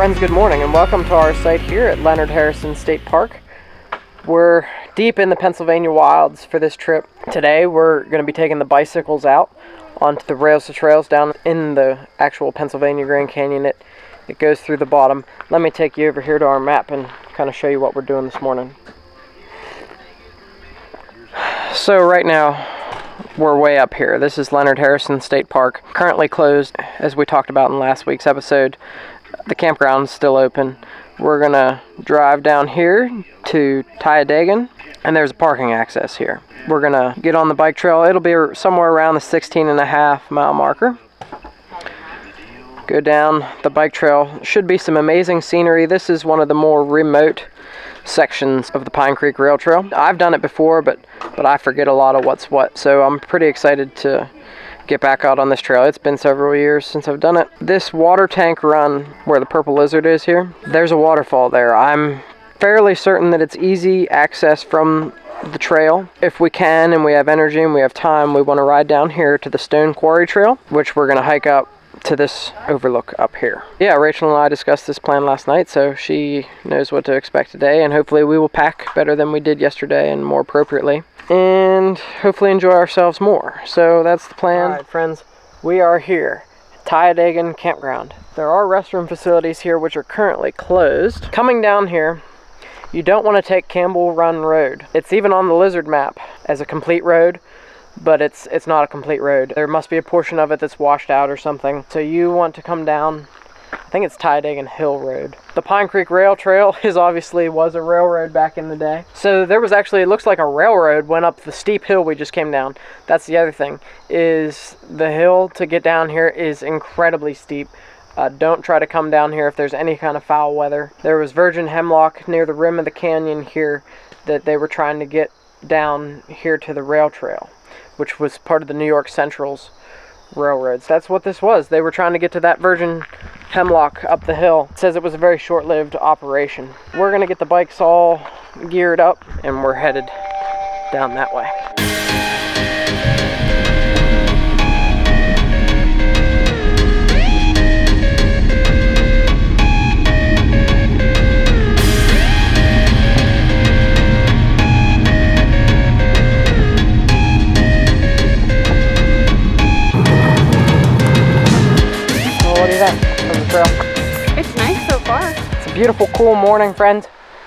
Friends, good morning and welcome to our site here at Leonard Harrison State Park. We're deep in the Pennsylvania wilds for this trip. Today we're going to be taking the bicycles out onto the rails to trails down in the actual Pennsylvania Grand Canyon. It goes through the bottom. Let me take you over here to our map and kind of show you what we're doing this morning. So right now we're way up here. This is Leonard Harrison State Park, currently closed as we talked about in last week's episode. The campground's still open. We're gonna drive down here to Tiadaghton, and there's a parking access here. We're gonna get on the bike trail. It'll be somewhere around the 16.5 mile marker. Go down the bike trail. Should be some amazing scenery. This is one of the more remote sections of the Pine Creek Rail Trail. I've done it before, but I forget a lot of what's what, so I'm pretty excited to get back out on this trail. It's been several years since I've done it. This water tank run where the purple lizard is here, there's a waterfall there. I'm fairly certain that it's easy access from the trail. If we can and we have energy and we have time, we want to ride down here to the Stone Quarry Trail, which we're going to hike up to this overlook up here. Yeah, Rachel and I discussed this plan last night, so she knows what to expect today, and hopefully we will pack better than we did yesterday and more appropriately, and hopefully enjoy ourselves more. So that's the plan. Alright friends, we are here at Tiadaghton Campground. There are restroom facilities here which are currently closed. Coming down here, you don't want to take Campbell Run Road. It's even on the Lizard map as a complete road, but it's not a complete road. There must be a portion of it that's washed out or something. So you want to come down, I think it's Tiadaghton Hill Road. The Pine Creek Rail Trail was a railroad back in the day. So there was actually, it looks like a railroad went up the steep hill we just came down. That's the other thing, is the hill to get down here is incredibly steep. Don't try to come down here if there's any kind of foul weather. There was virgin hemlock near the rim of the canyon here that they were trying to get down here to the rail trail, which was part of the New York Central's railroads. That's what this was. They were trying to get to that virgin hemlock up the hill. It says it was a very short-lived operation. We're gonna get the bikes all geared up and we're headed down that way. It's nice so far. It's a beautiful, cool morning, friends.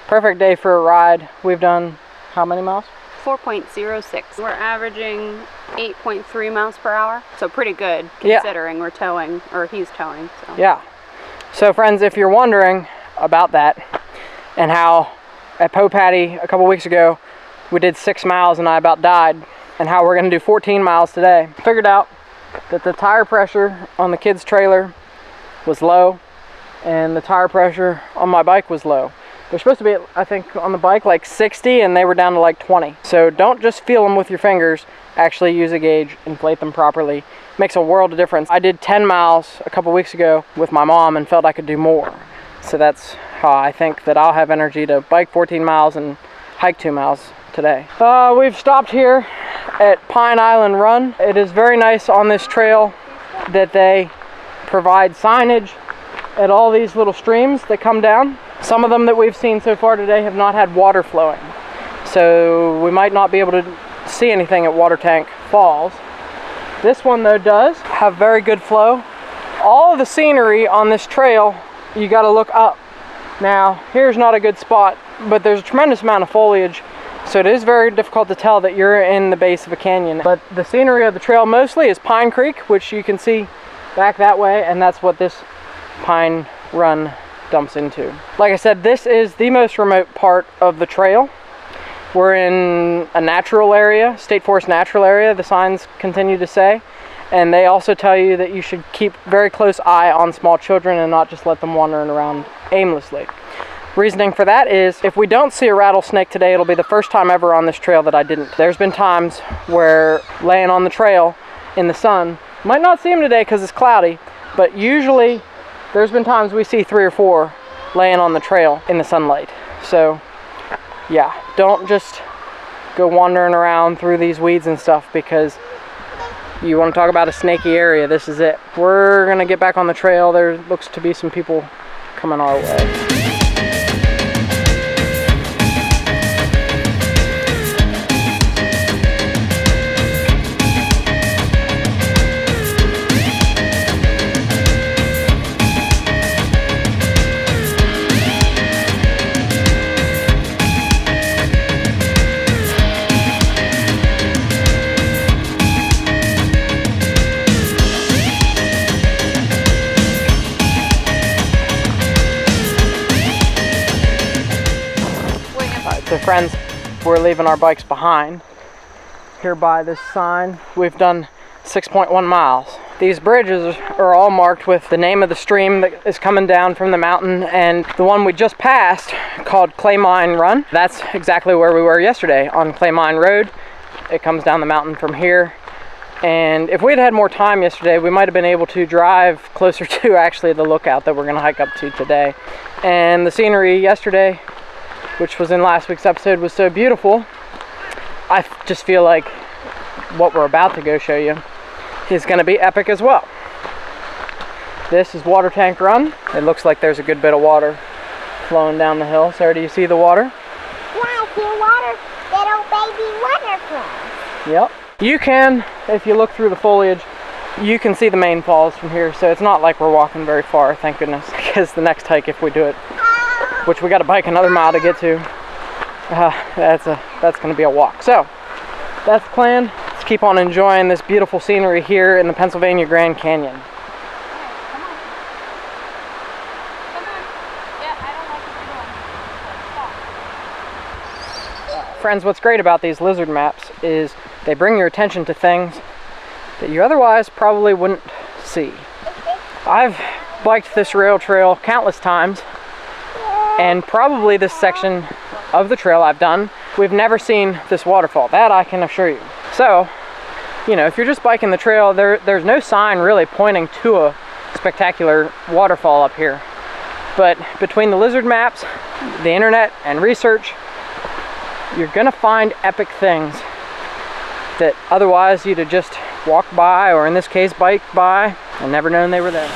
Perfect day for a ride. We've done how many miles? 4.06. We're averaging 8.3 miles per hour. So pretty good considering we're towing, or he's towing. So. Yeah. So friends, if you're wondering about that and how at Po Patty a couple weeks ago we did 6 miles and I about died, and how we're going to do 14 miles today, figured out that the tire pressure on the kids' trailer was low and the tire pressure on my bike was low. They're supposed to be, I think, on the bike like 60 and they were down to like 20. So don't just feel them with your fingers, actually use a gauge, inflate them properly. Makes a world of difference. I did 10 miles a couple weeks ago with my mom and felt I could do more. So that's how I think that I'll have energy to bike 14 miles and hike 2 miles today. We've stopped here at Pine Island Run. It is very nice on this trail that they provide signage at all these little streams that come down. Some of them that we've seen so far today have not had water flowing, so we might not be able to see anything at Water Tank Falls. This one though does have very good flow. All of the scenery on this trail, you got to look up. Now here's not a good spot, but there's a tremendous amount of foliage, so it is very difficult to tell that you're in the base of a canyon. But the scenery of the trail mostly is Pine Creek, which you can see back that way, and that's what this Pine Run dumps into. Like I said, this is the most remote part of the trail. We're in a natural area, State Forest natural area, the signs continue to say, and they also tell you that you should keep very close eye on small children and not just let them wandering around aimlessly. Reasoning for that is, if we don't see a rattlesnake today, it'll be the first time ever on this trail that I didn't. There's been times where laying on the trail in the sun, might not see them today because it's cloudy, but usually there's been times we see 3 or 4 laying on the trail in the sunlight. So yeah, don't just go wandering around through these weeds and stuff, because you want to talk about a snaky area, this is it. We're gonna get back on the trail. There looks to be some people coming our way. So friends, we're leaving our bikes behind. Here by this sign, we've done 6.1 miles. These bridges are all marked with the name of the stream that is coming down from the mountain, and the one we just passed, called Clay Mine Run, that's exactly where we were yesterday, on Clay Mine Road. It comes down the mountain from here. And if we'd had more time yesterday, we might have been able to drive closer to actually the lookout that we're gonna hike up to today. And the scenery yesterday, which was in last week's episode, was so beautiful. I just feel like what we're about to go show you is going to be epic as well. This is Water Tank Run. It looks like there's a good bit of water flowing down the hill. Sarah, do you see the water? Yeah, I see water, little baby waterfalls. Yep. You can, if you look through the foliage, you can see the main falls from here, so it's not like we're walking very far, thank goodness, because the next hike, if we do it, which we got to bike another mile to get to, that's going to be a walk. So that's the plan. Let's keep on enjoying this beautiful scenery here in the Pennsylvania Grand Canyon. Friends, what's great about these lizard maps is they bring your attention to things that you otherwise probably wouldn't see. I've biked this rail trail countless times, and probably this section of the trail I've done, we've never seen this waterfall. That I can assure you. So, you know, if you're just biking the trail, there's no sign really pointing to a spectacular waterfall up here. But between the lizard maps, the internet, and research, you're gonna find epic things that otherwise you'd have just walked by, or in this case, biked by, and never known they were there.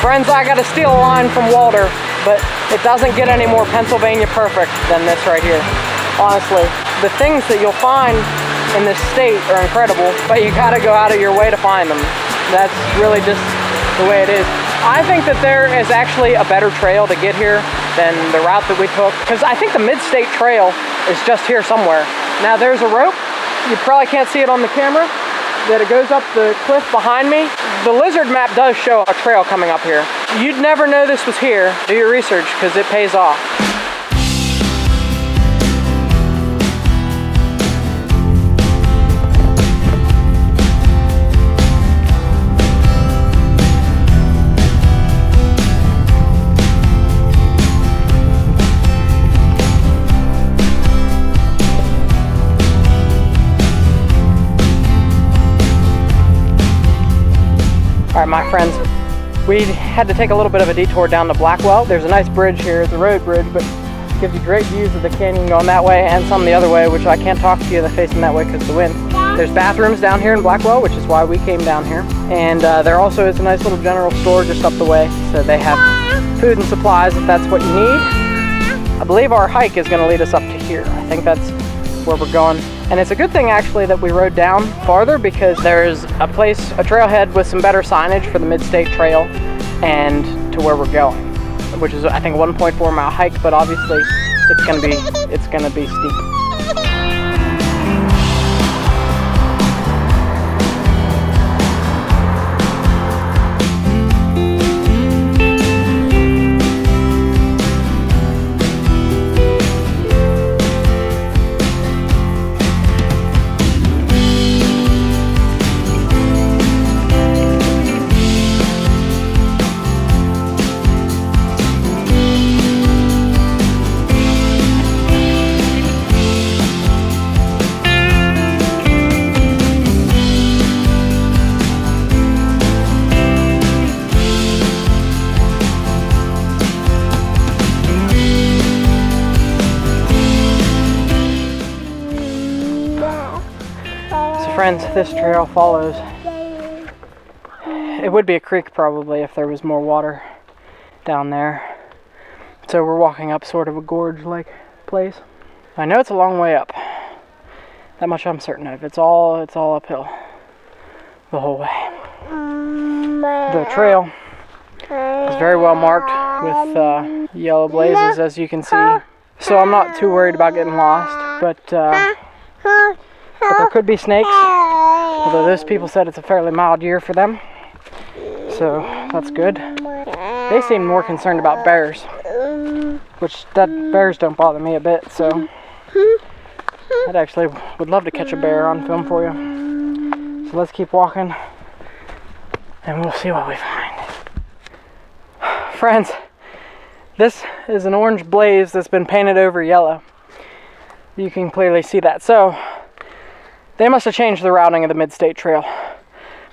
Friends, I gotta steal a line from Walter, but it doesn't get any more Pennsylvania perfect than this right here. Honestly, the things that you'll find in this state are incredible, but you gotta go out of your way to find them. That's really just the way it is. I think that there is actually a better trail to get here than the route that we took, because I think the Mid-State Trail is just here somewhere. Now there's a rope, you probably can't see it on the camera, that it goes up the cliff behind me. The lizard map does show a trail coming up here. You'd never know this was here. Do your research, because it pays off. Alright, my friends, we had to take a little bit of a detour down to Blackwell. There's a nice bridge here, it's a road bridge, but it gives you great views of the canyon going that way and some the other way, which I can't talk to you facing that way because of the wind. There's bathrooms down here in Blackwell, which is why we came down here. And there also is a nice little general store just up the way, so they have food and supplies if that's what you need. I believe our hike is going to lead us up to here. I think that's where we're going. And it's a good thing actually that we rode down farther, because there's a trailhead with some better signage for the Mid-State Trail and to where we're going, which is I think a 1.4 mile hike, but obviously it's gonna be steep. Friends, this trail follows. It would be a creek probably if there was more water down there. So we're walking up sort of a gorge-like place. I know it's a long way up. That much I'm certain of. It's all uphill the whole way. The trail is very well marked with yellow blazes, as you can see. So I'm not too worried about getting lost, but there could be snakes, although those people said it's a fairly mild year for them, so that's good. They seem more concerned about bears, which bears don't bother me a bit, so I'd actually would love to catch a bear on film for you. So let's keep walking, and we'll see what we find. Friends, this is an orange blaze that's been painted over yellow. You can clearly see that. So they must have changed the routing of the Mid-State Trail.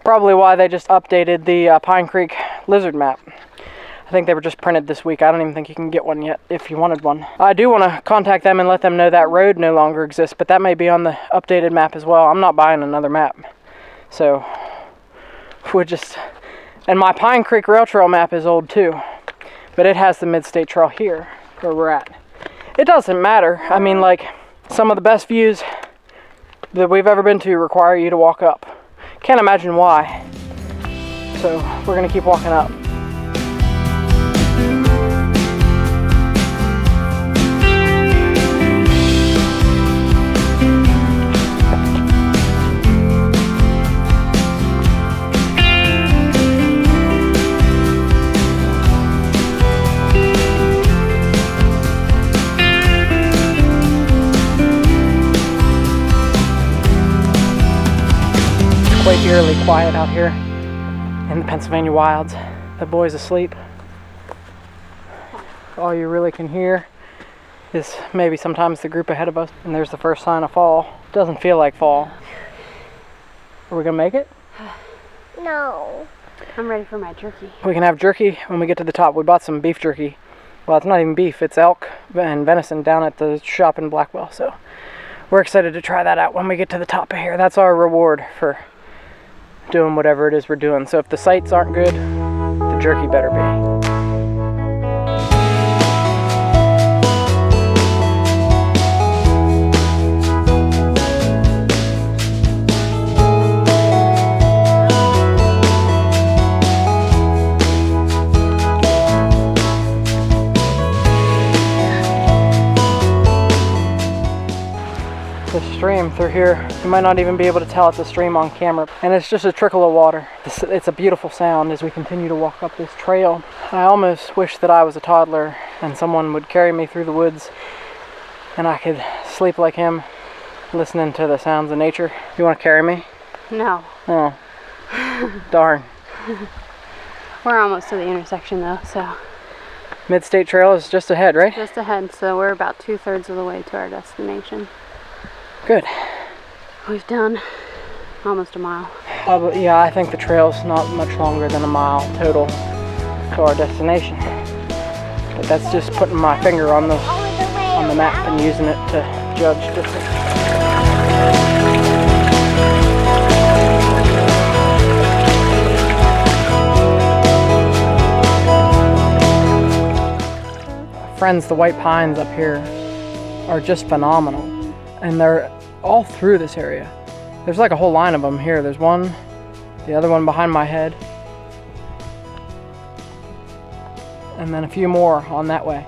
Probably why they just updated the Pine Creek lizard map. I think they were just printed this week. I don't even think you can get one yet if you wanted one. I do want to contact them and let them know that road no longer exists, but that may be on the updated map as well. I'm not buying another map. So, we'll just... And my Pine Creek Rail Trail map is old too, but it has the Mid-State Trail here, where we're at. It doesn't matter. I mean, like, some of the best views that we've ever been to require you to walk up. Can't imagine why. So we're gonna keep walking up. Quite eerily quiet out here in the Pennsylvania wilds. The boy's asleep. All you really can hear is maybe sometimes the group ahead of us, and there's the first sign of fall. Doesn't feel like fall. Are we gonna make it? No. I'm ready for my jerky. We can have jerky when we get to the top. We bought some beef jerky. Well, it's not even beef, it's elk and venison down at the shop in Blackwell, so we're excited to try that out when we get to the top of here. That's our reward for doing whatever it is we're doing. So if the sights aren't good, the jerky better be. Stream through here. You might not even be able to tell it's a stream on camera, and it's just a trickle of water. It's a beautiful sound as we continue to walk up this trail. I almost wish that I was a toddler and someone would carry me through the woods and I could sleep like him, listening to the sounds of nature. You want to carry me? No. Oh. Darn. We're almost to the intersection though, so. Mid-State Trail is just ahead, right? Just ahead, so we're about 2/3 of the way to our destination. Good. We've done almost a mile. Yeah, I think the trail's not much longer than a mile total to our destination. But that's just putting my finger on the map and using it to judge distance. Friends, the white pines up here are just phenomenal. And they're all through this area. There's like a whole line of them here. There's one, the other one behind my head. and then a few more on that way.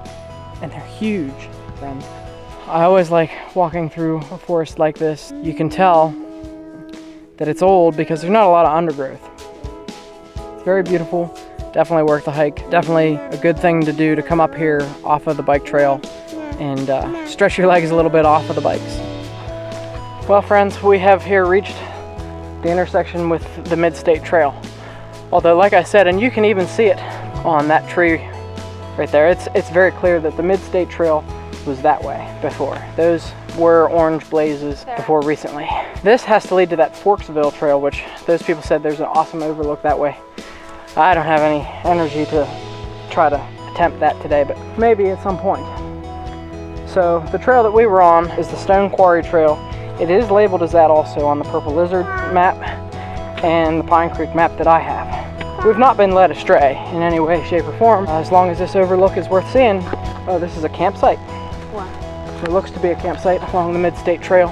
And they're huge, friends. I always like walking through a forest like this. You can tell that it's old because there's not a lot of undergrowth. It's very beautiful. Definitely worth the hike. Definitely a good thing to do to come up here off of the bike trail and stretch your legs a little bit off of the bikes. Well, friends, we have here reached the intersection with the Mid-State Trail. Although, like I said, and you can even see it on that tree right there, it's very clear that the Mid-State Trail was that way before. Those were orange blazes before recently. This has to lead to that Forksville Trail, which those people said there's an awesome overlook that way. I don't have any energy to try to attempt that today, but maybe at some point. So the trail that we were on is the Stone Quarry Trail. It is labeled as that also on the Purple Lizard map and the Pine Creek map that I have. We've not been led astray in any way, shape, or form, as long as this overlook is worth seeing. Oh, this is a campsite. What? It looks to be a campsite along the Mid-State Trail.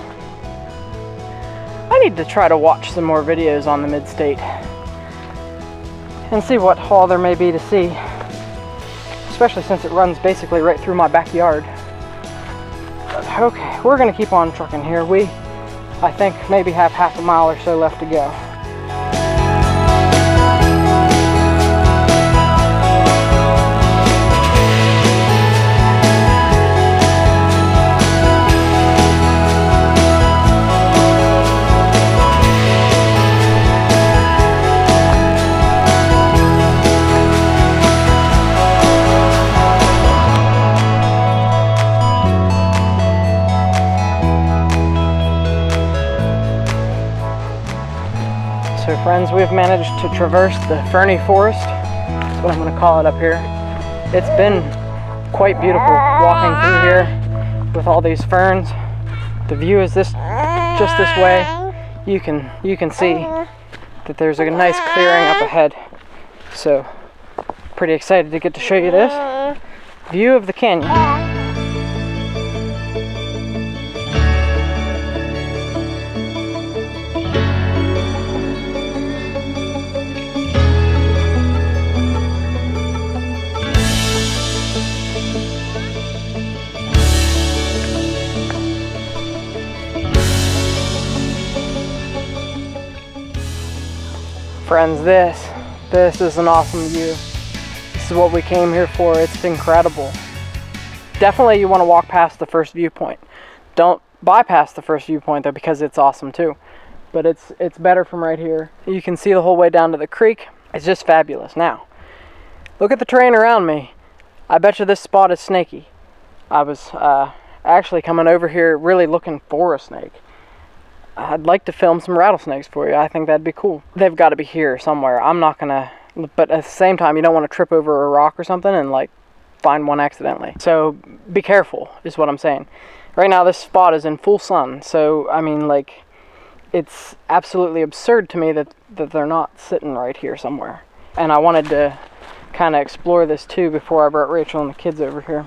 I need to try to watch some more videos on the Mid-State and see what all there may be to see, especially since it runs basically right through my backyard. But okay, we're gonna keep on trucking here. We, I think, maybe have half a mile or so left to go. So friends, we've managed to traverse the ferny forest. That's what I'm going to call it up here. It's been quite beautiful walking through here with all these ferns. The view is just this way. You can see that there's a nice clearing up ahead. So pretty excited to get to show you this view of the canyon. Friends, this is an awesome view. This is what we came here for. It's incredible. Definitely you want to walk past the first viewpoint. Don't bypass the first viewpoint though, because it's awesome too. But it's better from right here. You can see the whole way down to the creek. It's just fabulous. Now, look at the terrain around me. I bet you this spot is snaky. I was actually coming over here really looking for a snake. I'd like to film some rattlesnakes for you. I think that'd be cool. They've got to be here somewhere. I'm not gonna, but at the same time, you don't want to trip over a rock or something and like find one accidentally. So be careful is what I'm saying. Right now this spot is in full sun. So I mean, like, it's absolutely absurd to me that they're not sitting right here somewhere. And I wanted to kind of explore this too before I brought Rachel and the kids over here.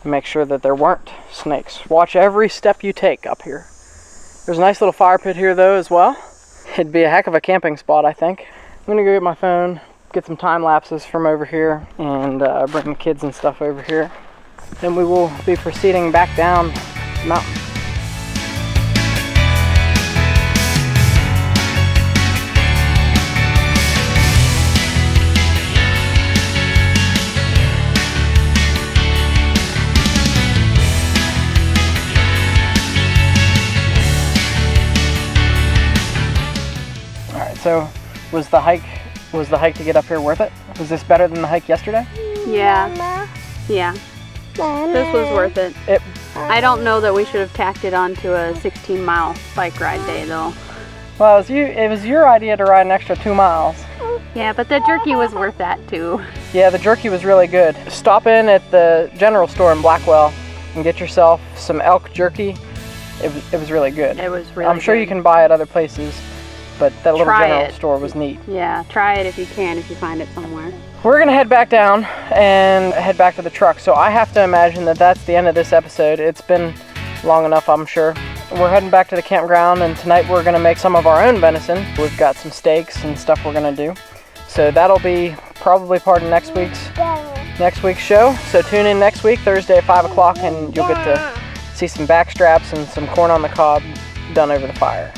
Make sure that there weren't snakes. Watch every step you take up here. There's a nice little fire pit here though as well. It'd be a heck of a camping spot, I think. I'm gonna go get my phone, get some time lapses from over here, and bring the kids and stuff over here. Then we will be proceeding back down the mountain. So, was the hike to get up here worth it? Was this better than the hike yesterday? Yeah. Yeah. This was worth it. I don't know that we should have tacked it onto a 16-mile bike ride day though. Well, it was your idea to ride an extra 2 miles. Yeah, but the jerky was worth that too. Yeah, the jerky was really good. Stop in at the general store in Blackwell and get yourself some elk jerky. It was really good. It was really I'm sure good. You can buy it other places, but that little Try general it. store was neat. Yeah, try it if you can, if you find it somewhere. We're gonna head back down and head back to the truck. So I have to imagine that that's the end of this episode. It's been long enough, I'm sure. We're heading back to the campground, and tonight we're gonna make some of our own venison. We've got some steaks and stuff we're gonna do. So that'll be probably part of next week's next week's show. So tune in next week, Thursday at 5 o'clock, and you'll get to see some back straps and some corn on the cob done over the fire.